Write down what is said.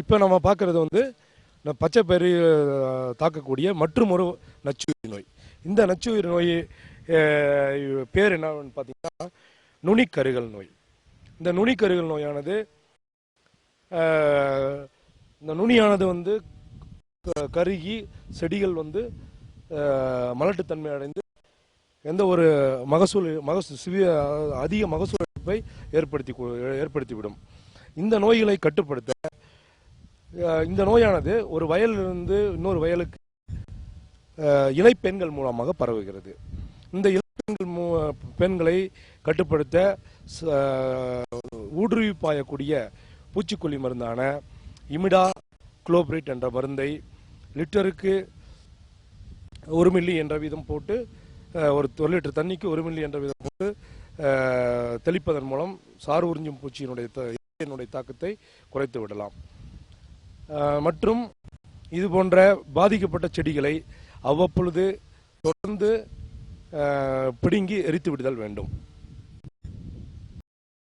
இப்போ நம்ம பார்க்குறது வந்து பச்சை பயிறு தாக்கக்கூடிய மற்றும் ஒரு நச்சுயிரி நோய். இந்த நச்சுயிரி நோய் பேர் என்னன்னு பார்த்தீங்கன்னா நுனிக்கருகள் நோய். இந்த நுனிக்கருகள் நோயானது இந்த நுனியானது வந்து கருகி செடிகள் வந்து மலட்டுத்தன்மை அடைந்து எந்த ஒரு அதிக மகசூல் இழப்பை ஏற்படுத்திவிடும். இந்த நோய்களை கட்டுப்படுத்த இந்த நோயானது ஒரு வயலிலிருந்து இன்னொரு வயலுக்கு இளைப்பெண்கள் மூலமாக பரவுகிறது. இந்த பெண்களை கட்டுப்படுத்த ஊடுருவி பாயக்கூடிய பூச்சிக்கொல்லி மருந்தான இமிடா குளோபிரிட் என்ற மருந்தை லிட்டருக்கு 1 மில்லி என்ற வீதம் போட்டு ஒரு லிட்டர் தண்ணிக்கு 1 மில்லி என்ற வீதம் போட்டு தெளிப்பதன் மூலம் சாறு உறிஞ்சும் பூச்சியினுடைய தாக்கத்தை குறைத்து விடலாம். மற்றும் இது போன்ற பாதிக்கப்பட்ட செடிகளை அவ்வப்பொழுது தொடர்ந்து பிடுங்கி எரித்து விடுதல் வேண்டும்.